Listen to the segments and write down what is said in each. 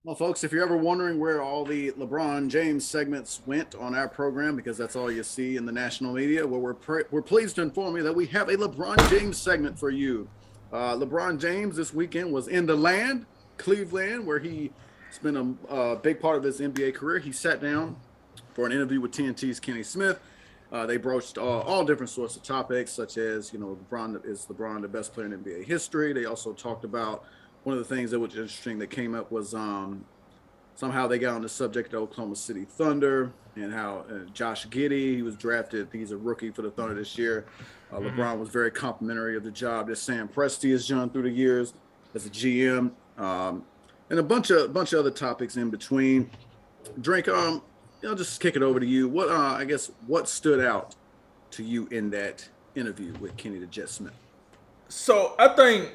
Well, folks, if you're ever wondering where all the LeBron James segments went on our program, because that's all you see in the national media, well, we're pleased to inform you that we have a LeBron James segment for you. LeBron James this weekend was in the land, Cleveland, where he spent a big part of his NBA career. He sat down for an interview with TNT's Kenny Smith. They broached all different sorts of topics, such as, LeBron the best player in NBA history. They also talked about one of the things that was interesting that came up was somehow they got on the subject of Oklahoma City Thunder and how Josh Giddey, he was drafted. He's a rookie for the Thunder this year. Mm-hmm. LeBron was very complimentary of the job that Sam Presti has done through the years as a GM, and a bunch of other topics in between. Drake, just kick it over to you. What stood out to you in that interview with Kenny the Jet Smith? So I think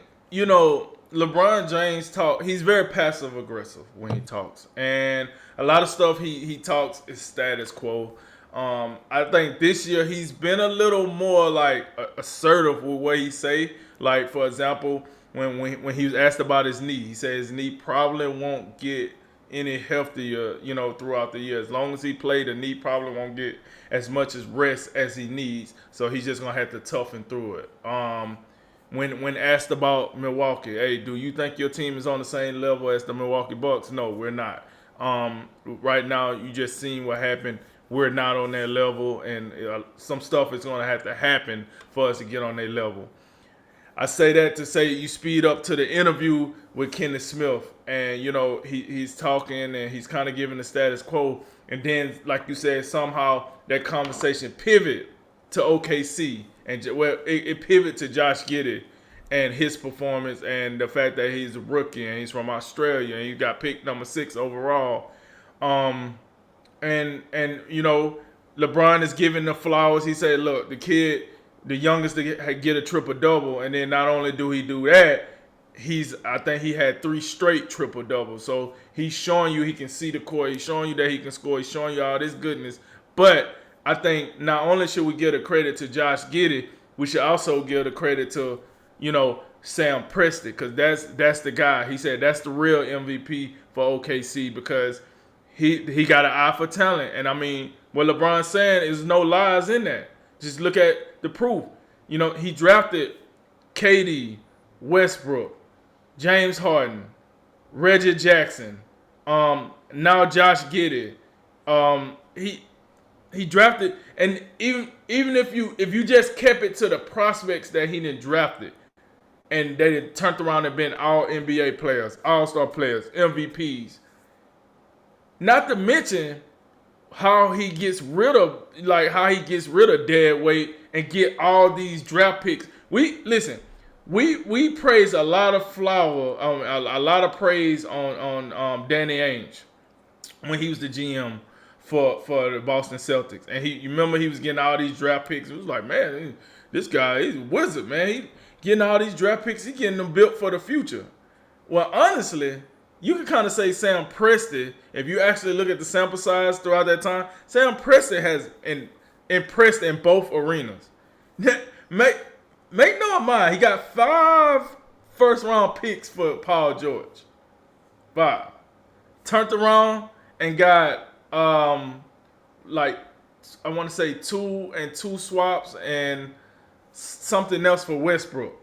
LeBron James talk. He's very passive aggressive when he talks, and a lot of stuff he talks is status quo. I think this year he's been a little more like assertive with what he say. Like for example, when he was asked about his knee, he said his knee probably won't get any healthier, throughout the year. As long as he played, the knee probably won't get as much as rest as he needs. So he's just gonna have to toughen through it. When asked about Milwaukee, hey, do you think your team is on the same level as the Milwaukee Bucks? No, we're not. Right now, you just seen what happened. We're not on that level, and some stuff is going to have to happen for us to get on that level. I say that to say you speed up to the interview with Kenneth Smith, and he's talking and he's kind of giving the status quo, and then like you said, somehow that conversation pivot to OKC, and it pivot to Josh Giddey and his performance and the fact that he's a rookie and he's from Australia and he got picked number 6 overall. Um, and LeBron is giving the flowers. He said, "Look, the kid, the youngest to get a triple double, and then not only do he do that, I think he had 3 straight triple doubles. So he's showing you he can see the court. He's showing you that he can score. He's showing you all this goodness. But I think not only should we give the credit to Josh Giddey, we should also give the credit to Sam Presti, because that's the guy. He said that's the real MVP for OKC because he got an eye for talent. And I mean, what LeBron's saying is no lies in that. Just look at the proof. He drafted KD, Westbrook, James Harden, Reggie Jackson, now Josh Giddey. He drafted, and even if you just kept it to the prospects that he didn't drafted, and they did turned around and been all NBA players, All Star players, MVPs. Not to mention how he gets rid of dead weight and get all these draft picks. We praise a lot of a lot of praise on Danny Ainge when he was the GM for the Boston Celtics, and you remember he was getting all these draft picks. It was like, man, this guy, he's a wizard, man. He getting all these draft picks. He getting them built for the future. Well, honestly, you can kind of say Sam Presti, if you actually look at the sample size throughout that time, Sam Presti has impressed in both arenas. Make no mind, he got 5 first round picks for Paul George. 5. Turned around and got like I want to say 2 and 2 swaps and something else for Westbrook.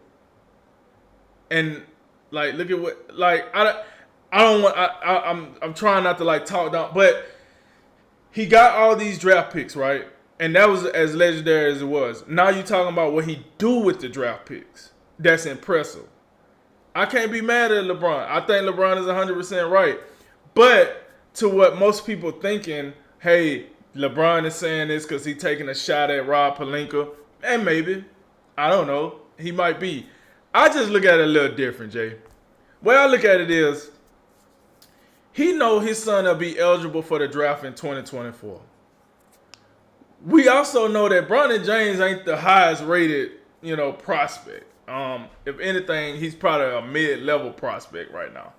And like look at what I don't want I'm trying not to like talk down, but he got all these draft picks, right? And that was as legendary as it was. Now you talking about what he do with the draft picks. That's impressive. I can't be mad at LeBron. I think LeBron is 100% right. But to what most people thinking, hey, LeBron is saying this because he's taking a shot at Rob Pelinka. And maybe. I don't know. He might be. I just look at it a little different, Jay. Way I look at it is, he know his son will be eligible for the draft in 2024. We also know that Bronny James ain't the highest rated, prospect. If anything, he's probably a mid-level prospect right now.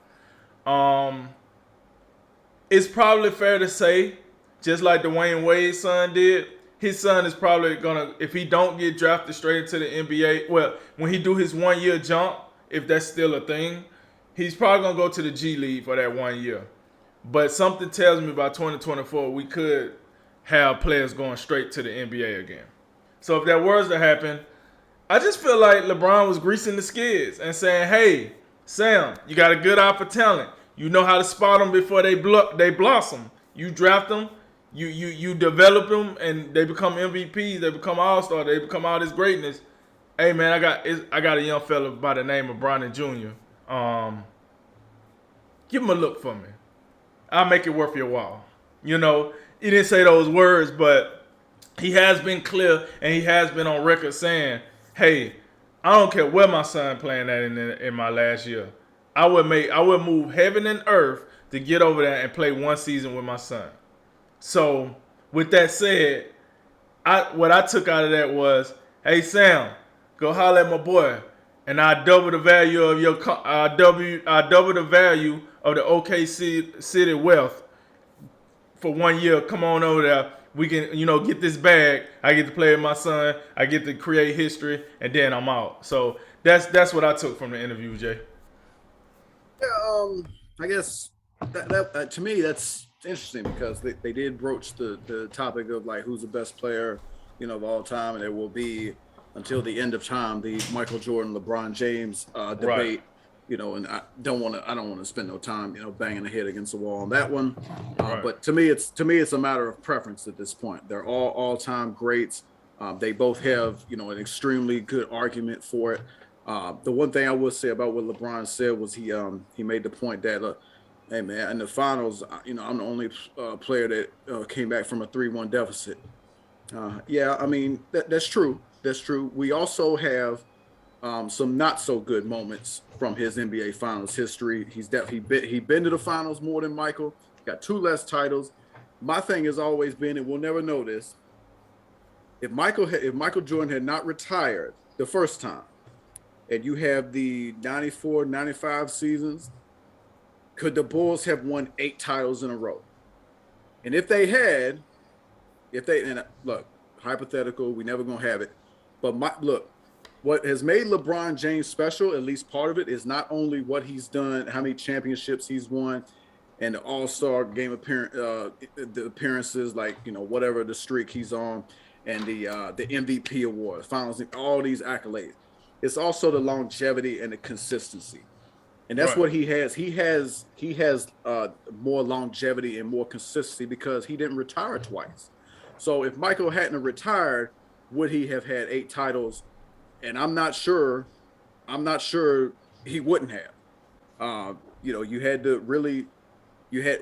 It's probably fair to say, just like Dwayne Wade's son did, his son is probably gonna, if he don't get drafted straight into the NBA, well, when he do his 1 year jump, if that's still a thing, he's probably gonna go to the G League for that 1 year. But something tells me by 2024 we could have players going straight to the NBA again. So if that was to happen, I just feel like LeBron was greasing the skids and saying, "Hey, Sam, you got a good eye for talent. You know how to spot them before they blossom. You draft them, you develop them, and they become MVPs. They become All Star. They become all this greatness. Hey man, I got a young fella by the name of Bronny Jr. Give him a look for me. I'll make it worth your while." You know, he didn't say those words, but he has been clear and he has been on record saying, "Hey, I don't care where my son playing at in my last year. I would move heaven and earth to get over there and play one season with my son." So, with that said, what I took out of that was, "Hey Sam, go holler at my boy, and I double the value of I double the value of the OKC city wealth for 1 year. Come on over there. We can, get this bag. I get to play with my son. I get to create history, and then I'm out." So that's what I took from the interview, Jay. Yeah, I guess that to me that's interesting because they did broach the topic of like who's the best player, of all time, and it will be until the end of time the Michael Jordan, LeBron James debate. Right. And I don't want to spend no time, banging the head against the wall on that one. Right. But to me, it's a matter of preference at this point. They're all-time greats. They both have, an extremely good argument for it. The one thing I would say about what LeBron said was he made the point that, hey man, in the finals, I'm the only player that came back from a 3-1 deficit. Yeah, I mean that's true. That's true. We also have some not so good moments from his NBA Finals history. He's been to the finals more than Michael. Got 2 less titles. My thing has always been, and we'll never know this, if Michael Jordan had not retired the first time, and you have the 94, 95 seasons, could the Bulls have won 8 titles in a row? And if they had, and look, hypothetical, we never gonna have it, but look. What has made LeBron James special, at least part of it, is not only what he's done, how many championships he's won, and the All-Star game the appearances, like whatever the streak he's on, and the MVP award, finals, all these accolades. It's also the longevity and the consistency, and that's what he has. He has more longevity and more consistency because he didn't retire twice. So if Michael hadn't retired, would he have had 8 titles? And I'm not sure he wouldn't have. You had to really,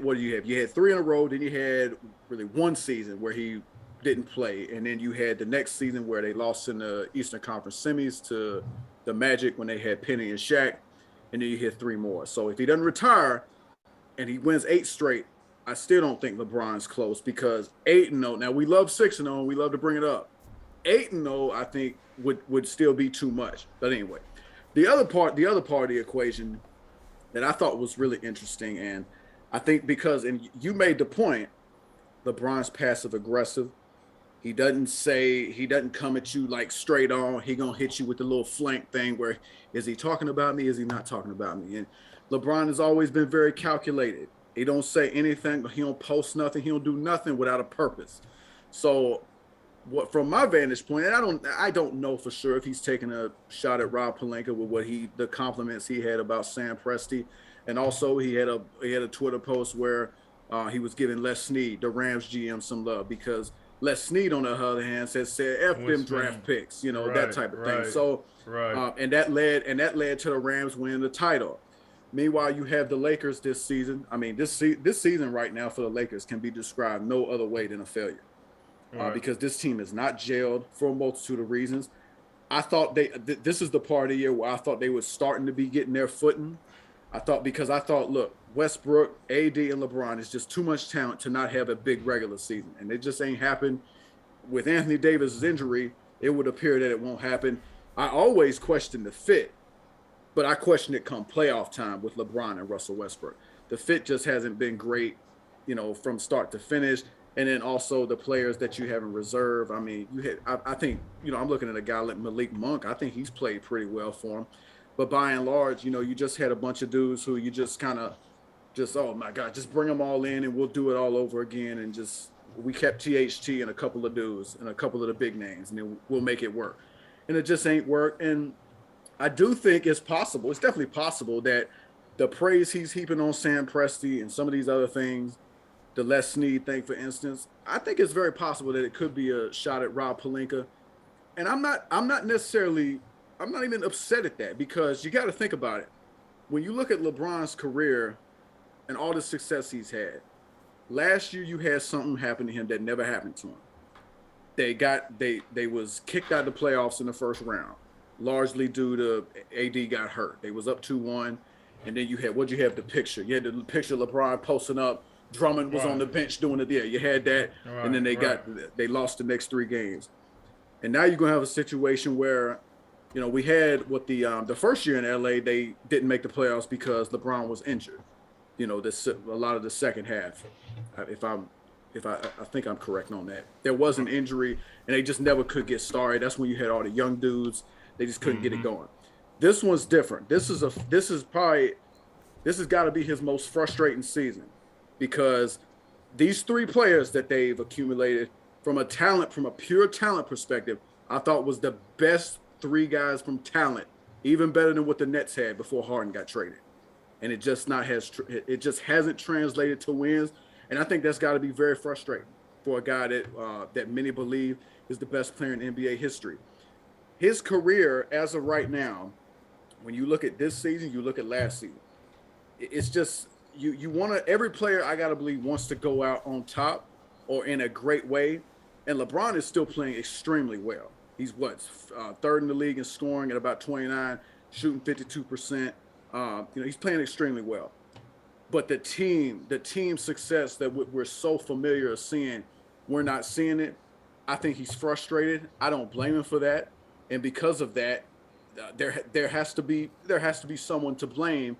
what do you have? You had 3 in a row, then you had really 1 season where he didn't play, and then you had the next season where they lost in the Eastern Conference semis to the Magic when they had Penny and Shaq, and then you had 3 more. So if he doesn't retire and he wins 8 straight, I still don't think LeBron's close because 8-0. Now we love 6-0, and we love to bring it up. 8-0, I think would still be too much. But anyway, the other part of the equation that I thought was really interesting, and I think and you made the point, LeBron's passive aggressive. He doesn't come at you like straight on. He gonna hit you with the little flank thing where is he talking about me? Is he not talking about me? And LeBron has always been very calculated. He don't say anything. He don't post nothing. He don't do nothing without a purpose. So from my vantage point, and I don't know for sure if he's taking a shot at Rob Pelinka with the compliments he had about Sam Presti, and also he had a Twitter post where he was giving Les Snead, the Rams GM, some love because Les Snead, on the other hand, said F them draft picks, that type of thing. So and that led to the Rams winning the title. Meanwhile, you have the Lakers this season. I mean, this season right now for the Lakers can be described no other way than a failure. Because this team is not gelled for a multitude of reasons. I thought this is the part of the year where I thought they were starting to be getting their footing. Look, Westbrook, AD, and LeBron is just too much talent to not have a big regular season. And it just ain't happened. With Anthony Davis' injury, it would appear that it won't happen. I always question the fit, but I question it come playoff time with LeBron and Russell Westbrook. The fit just hasn't been great, from start to finish. And then also the players that you have in reserve. I mean, I think, I'm looking at a guy like Malik Monk. I think he's played pretty well for him. But by and large, you just had a bunch of dudes who you just kind of just, oh my God, just bring them all in and we'll do it all over again. And just, we kept THT and a couple of dudes and a couple of the big names, and then we'll make it work. And it just ain't work. And I do think it's possible. It's definitely possible that the praise he's heaping on Sam Presti and some of these other things, the Les Snead thing, for instance, I think it's very possible that it could be a shot at Rob Pelinka. And I'm not necessarily, I'm not even upset at that, because you got to think about it. When you look at LeBron's career and all the success he's had, last year you had something happen to him that never happened to him. They was kicked out of the playoffs in the first round, largely due to AD got hurt. They was up 2-1, and then you had the picture. You had the picture of LeBron posting up. Drummond was on the bench doing it there. You had that, and then they lost the next 3 games. And now you're gonna have a situation where, we had what the first year in LA, they didn't make the playoffs because LeBron was injured. A lot of the second half, if I think I'm correct on that. There was an injury, and they just never could get started. That's when you had all the young dudes. They just couldn't get it going. This one's different. This has got to be his most frustrating season, because these 3 players that they've accumulated from a pure talent perspective, I thought was the best 3 guys from talent, even better than what the Nets had before Harden got traded. And it just hasn't translated to wins. And I think that's got to be very frustrating for a guy that many believe is the best player in NBA history. His career, as of right now, when you look at this season, you look at last season, it's just you want to. Every player, I got to believe, wants to go out on top or in a great way. And LeBron is still playing extremely well. He's third in the league in scoring at about 29, shooting 52%. He's playing extremely well. But the team success that we're so familiar of seeing, we're not seeing it. I think he's frustrated. I don't blame him for that. And because of that, there has to be someone to blame.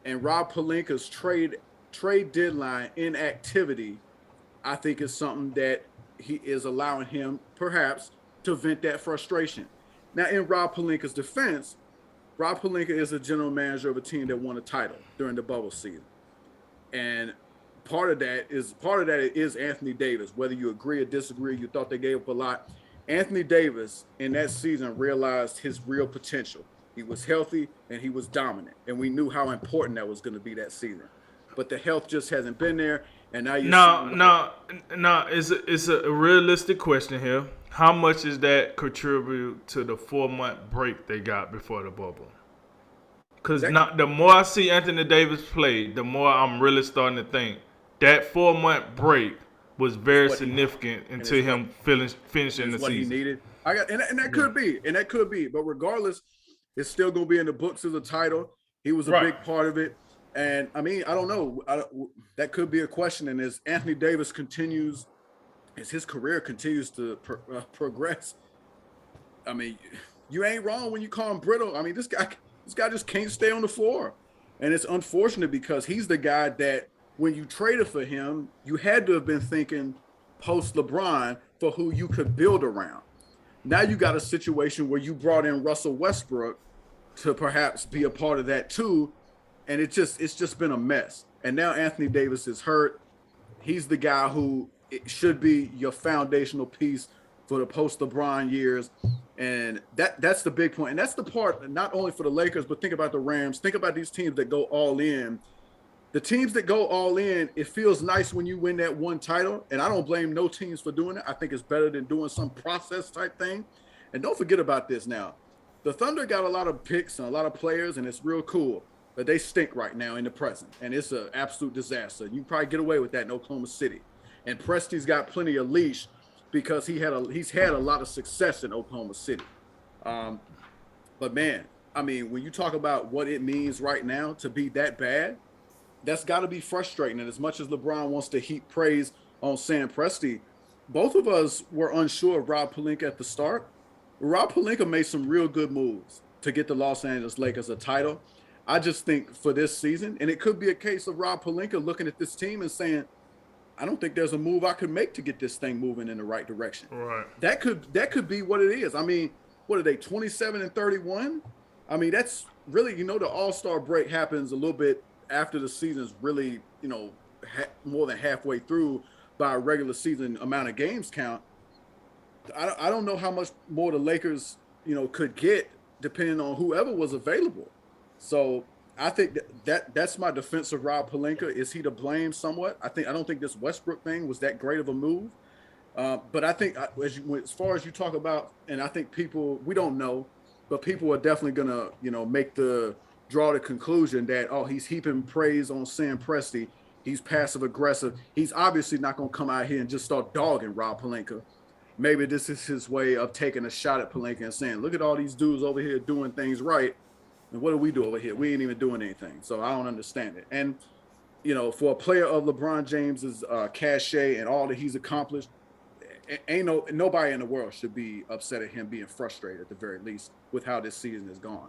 And Rob Pelinka's trade deadline inactivity, I think, is something that he is allowing him perhaps to vent that frustration. Now, in Rob Pelinka's defense, Rob Pelinka is a general manager of a team that won a title during the bubble season. And part of that is Anthony Davis. Whether you agree or disagree, you thought they gave up a lot. Anthony Davis in that season realized his real potential. He was healthy and he was dominant, and we knew how important that was going to be that season. But the health just hasn't been there, and now No. It's a realistic question here. How much is that contribute to the 4-month break they got before the bubble? Because the more I see Anthony Davis play, the more I'm really starting to think that 4-month break was very significant until him finishing the season. He needed. That could be. But regardless, it's still going to be in the books as a title. He was a big part of it. And I mean, I don't know. That could be a question. And as Anthony Davis as his career continues to progress, I mean, you ain't wrong when you call him brittle. I mean, this guy just can't stay on the floor. And it's unfortunate because he's the guy that when you traded for him, you had to have been thinking post LeBron for who you could build around. Now you got a situation where you brought in Russell Westbrook to perhaps be a part of that too. And it's just been a mess. And now Anthony Davis is hurt. He's the guy who it should be your foundational piece for the post LeBron years. And that's the big point. And that's the part, not only for the Lakers, but think about the Rams. Think about these teams that go all in. The teams that go all in, it feels nice when you win that one title. And I don't blame no teams for doing it. I think it's better than doing some process type thing. And don't forget about this now. The Thunder got a lot of picks and a lot of players, and it's real cool. But they stink right now in the present. And it's an absolute disaster. You probably get away with that in Oklahoma City. And Presti's got plenty of leash because he's had a lot of success in Oklahoma City. But man, I mean, when you talk about what it means right now to be that bad, that's got to be frustrating. And as much as LeBron wants to heap praise on Sam Presti, both of us were unsure of Rob Pelinka at the start. Rob Pelinka made some real good moves to get the Los Angeles Lakers a title. I just think for this season, and it could be a case of Rob Pelinka looking at this team and saying, I don't think there's a move I could make to get this thing moving in the right direction. Right. That could be what it is. I mean, what are they, 27-31? I mean, that's really, the All-Star break happens a little bit after the season's really, more than halfway through by a regular season amount of games count, I don't know how much more the Lakers, could get depending on whoever was available. So I think that's my defense of Rob Pelinka. Is he to blame somewhat? I don't think this Westbrook thing was that great of a move. But I think as far as you talk about, and I think we don't know, but people are definitely gonna, draw the conclusion that, oh, he's heaping praise on Sam Presti. He's passive aggressive. He's obviously not gonna come out here and just start dogging Rob Pelinka. Maybe this is his way of taking a shot at Pelinka and saying, look at all these dudes over here doing things right. And what do we do over here? We ain't even doing anything. So I don't understand it. And, for a player of LeBron James's cachet and all that he's accomplished, nobody in the world should be upset at him being frustrated at the very least with how this season has gone.